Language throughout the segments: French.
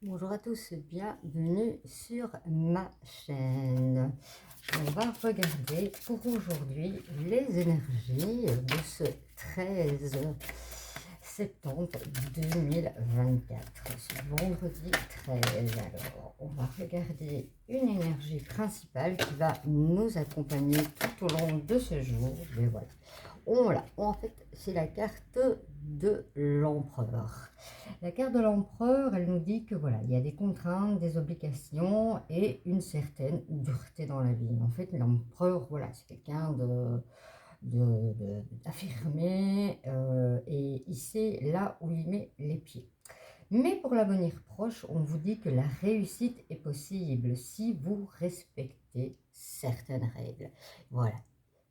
Bonjour à tous, bienvenue sur ma chaîne. On va regarder pour aujourd'hui les énergies de ce 13 septembre 2024, ce vendredi 13. Alors, on va regarder une énergie principale qui va nous accompagner tout au long de ce jour. Mais voilà, en fait, c'est la carte de l'empereur. La carte de l'empereur, elle nous dit que voilà, il y a des contraintes, des obligations et une certaine dureté dans la vie. En fait, l'empereur, voilà, c'est quelqu'un d'affirmé et il sait là où il met les pieds. Mais pour l'avenir proche, on vous dit que la réussite est possible si vous respectez certaines règles. Voilà,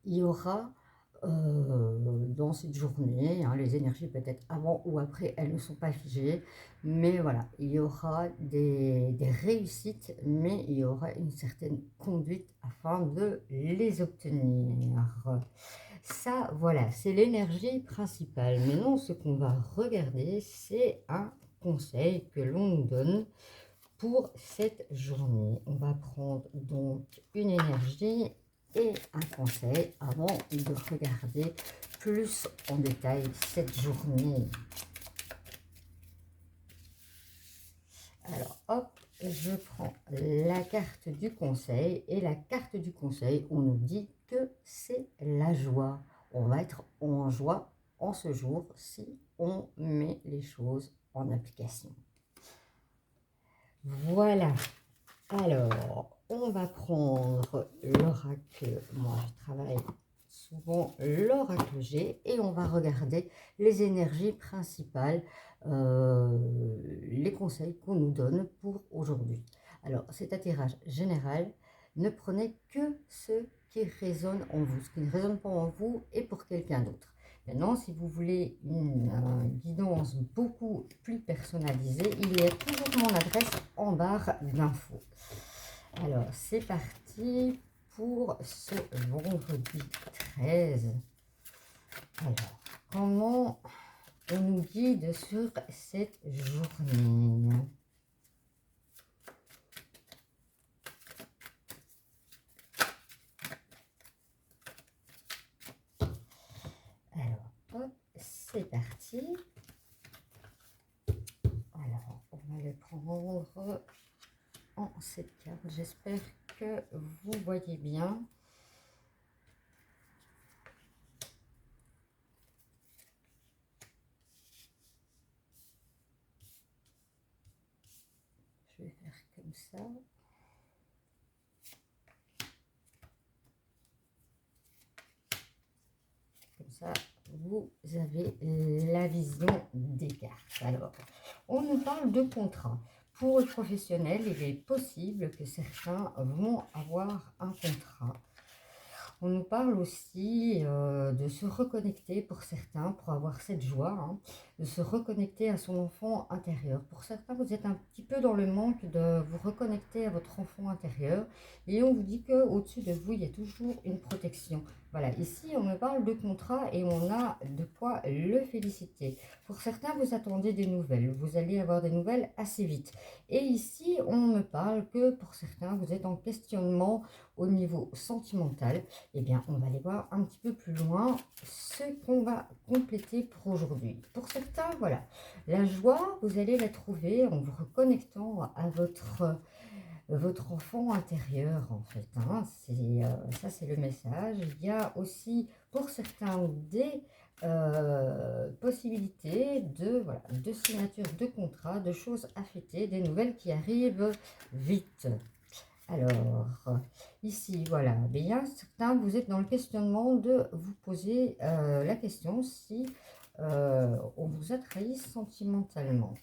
il y aura dans cette journée, hein, les énergies peut-être avant ou après, elles ne sont pas figées, mais voilà, il y aura des réussites, mais il y aura une certaine conduite afin de les obtenir. Ça, voilà, c'est l'énergie principale. Maintenant, ce qu'on va regarder, c'est un conseil que l'on nous donne pour cette journée. On va prendre donc une énergie et un conseil avant de regarder plus en détail cette journée. Alors, hop, je prends la carte du conseil et la carte du conseil, on nous dit que c'est la joie. On va être en joie en ce jour si on met les choses en application. Voilà. Alors, on va prendre l'oracle. Moi, je travaille souvent l'oracle G et on va regarder les énergies principales, les conseils qu'on nous donne pour aujourd'hui. Alors, c'est un tirage général. Ne prenez que ce qui résonne en vous. Ce qui ne résonne pas en vous et pour quelqu'un d'autre. Maintenant, si vous voulez une guidance beaucoup plus personnalisée, il y a toujours mon adresse en barre d'infos. Alors, c'est parti pour ce vendredi 13. Alors, comment on nous guide sur cette journée? Alors, hop, c'est parti. Alors, on va le prendre en cette carte. J'espère que vous voyez bien. Je vais faire comme ça. Comme ça, vous avez la vision des cartes. Alors, on nous parle de contrat. Pour le professionnel, il est possible que certains vont avoir un contrat. On nous parle aussi de se reconnecter pour certains, pour avoir cette joie, hein, de se reconnecter à son enfant intérieur. Pour certains, vous êtes un petit peu dans le manque de vous reconnecter à votre enfant intérieur. Et on vous dit qu'au-dessus de vous, il y a toujours une protection. Voilà, ici, on me parle de contrat et on a de quoi le féliciter. Pour certains, vous attendez des nouvelles. Vous allez avoir des nouvelles assez vite. Et ici, on me parle que pour certains, vous êtes en questionnement au niveau sentimental. Eh bien, on va aller voir un petit peu plus loin ce qu'on va compléter pour aujourd'hui. Pour certains, voilà, la joie, vous allez la trouver en vous reconnectant à votre enfant intérieur, en fait. Hein. Ça, c'est le message. Il y a aussi, pour certains, des possibilités voilà, de signature de contrat, de choses à fêter, des nouvelles qui arrivent vite. Alors, ici, voilà, bien certains, vous êtes dans le questionnement de vous poser la question si on vous a trahi sentimentalement.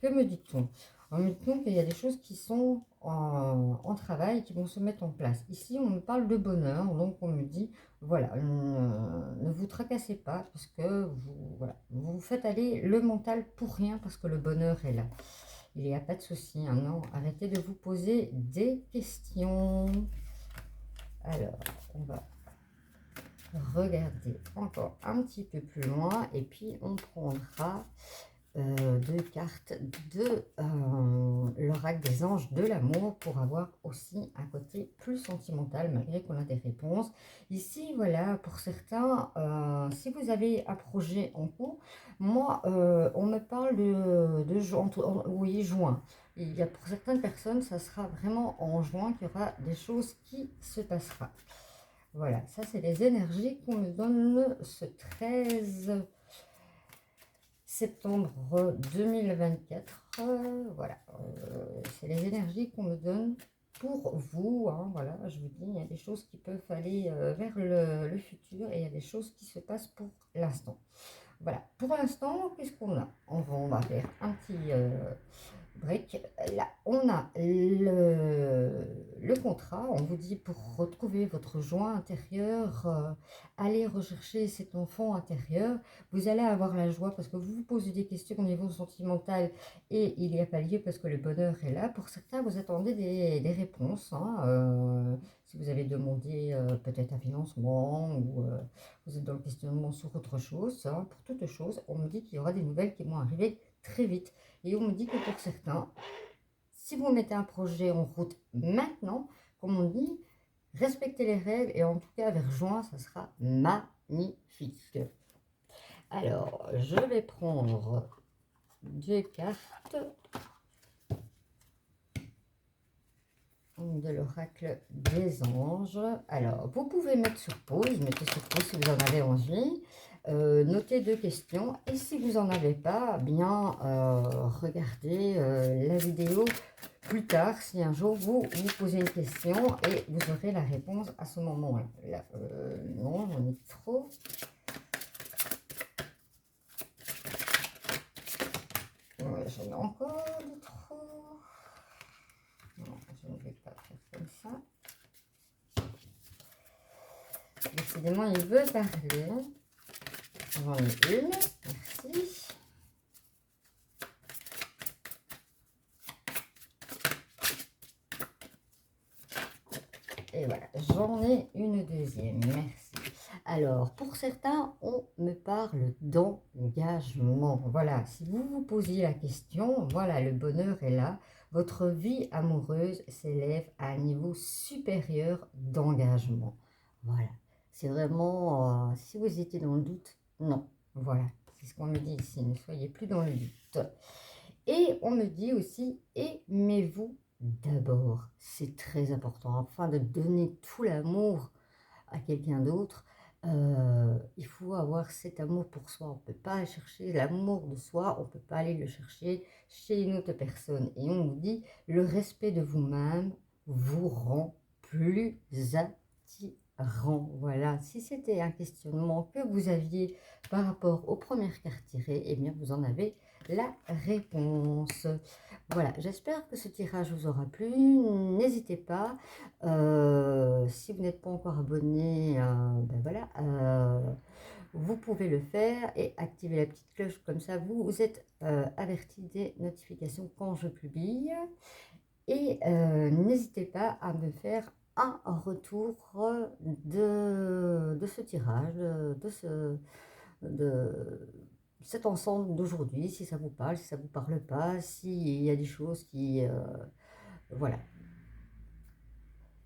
Que me dit-on? On me dit qu'il y a des choses qui sont en travail, qui vont se mettre en place. Ici, on me parle de bonheur, donc on me dit, voilà, ne vous tracassez pas, parce que voilà, vous faites aller le mental pour rien, parce que le bonheur est là. Il n'y a pas de souci, hein, non, arrêtez de vous poser des questions. Alors, on va regarder encore un petit peu plus loin, et puis on prendra deux cartes de l'oracle des anges de l'amour pour avoir aussi un côté plus sentimental malgré qu'on a des réponses. Ici, voilà, pour certains, si vous avez un projet en cours, moi, on me parle de juin, oui, juin. Il y a pour certaines personnes, ça sera vraiment en juin qu'il y aura des choses qui se passeront. Voilà, ça c'est les énergies qu'on me donne ce 13 septembre 2024. Voilà, c'est les énergies qu'on me donne pour vous. Hein, voilà, je vous dis, il y a des choses qui peuvent aller vers le futur et il y a des choses qui se passent pour l'instant. Voilà, pour l'instant, qu'est-ce qu'on a? On va faire un petit break. Là, on a le contrat. On vous dit pour retrouver votre joie intérieure, allez rechercher cet enfant intérieur. Vous allez avoir la joie parce que vous vous posez des questions au niveau sentimental et il n'y a pas lieu parce que le bonheur est là. Pour certains, vous attendez des réponses. Hein, si vous avez demandé peut-être un financement ou vous êtes dans le questionnement sur autre chose, hein, pour toute chose, on me dit qu'il y aura des nouvelles qui vont arriver très vite. Et on me dit que pour certains, si vous mettez un projet en route maintenant, comme on dit, respectez les règles et en tout cas vers juin, ça sera magnifique. Alors, je vais prendre deux cartes de l'oracle des anges. Alors, vous pouvez mettre sur pause, mettez sur pause si vous en avez envie. Notez deux questions et si vous n'en avez pas, bien regardez la vidéo plus tard si un jour vous vous posez une question et vous aurez la réponse à ce moment-là. Non, j'en ai trop. J'en ai encore de trop. Non, je ne vais pas faire comme ça. Décidément, il veut parler. J'en ai une. Merci. Et voilà, j'en ai une deuxième. Merci. Alors, pour certains, on me parle d'engagement. Voilà, si vous vous posiez la question, voilà, le bonheur est là. Votre vie amoureuse s'élève à un niveau supérieur d'engagement. Voilà, c'est vraiment, si vous étiez dans le doute, non. Voilà, c'est ce qu'on me dit ici, ne soyez plus dans le doute. Et on me dit aussi, aimez-vous d'abord. C'est très important, afin de donner tout l'amour à quelqu'un d'autre. Il faut avoir cet amour pour soi. On ne peut pas chercher l'amour de soi, on ne peut pas aller le chercher chez une autre personne. Et on vous dit, le respect de vous-même vous rend plus attirant. Voilà, si c'était un questionnement que vous aviez par rapport aux premières cartes tirées, eh bien vous en avez la réponse. Voilà, j'espère que ce tirage vous aura plu. N'hésitez pas, si vous n'êtes pas encore abonné, ben voilà, vous pouvez le faire et activer la petite cloche, comme ça vous êtes averti des notifications quand je publie. Et n'hésitez pas à me faire un retour de ce tirage, de cet ensemble d'aujourd'hui, si ça vous parle, si ça vous parle pas, s'il y a des choses qui... voilà.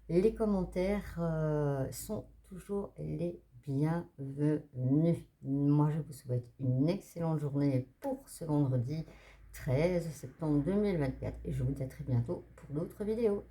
Les commentaires sont toujours les bienvenus. Moi, je vous souhaite une excellente journée pour ce vendredi 13 septembre 2024 et je vous dis à très bientôt pour d'autres vidéos.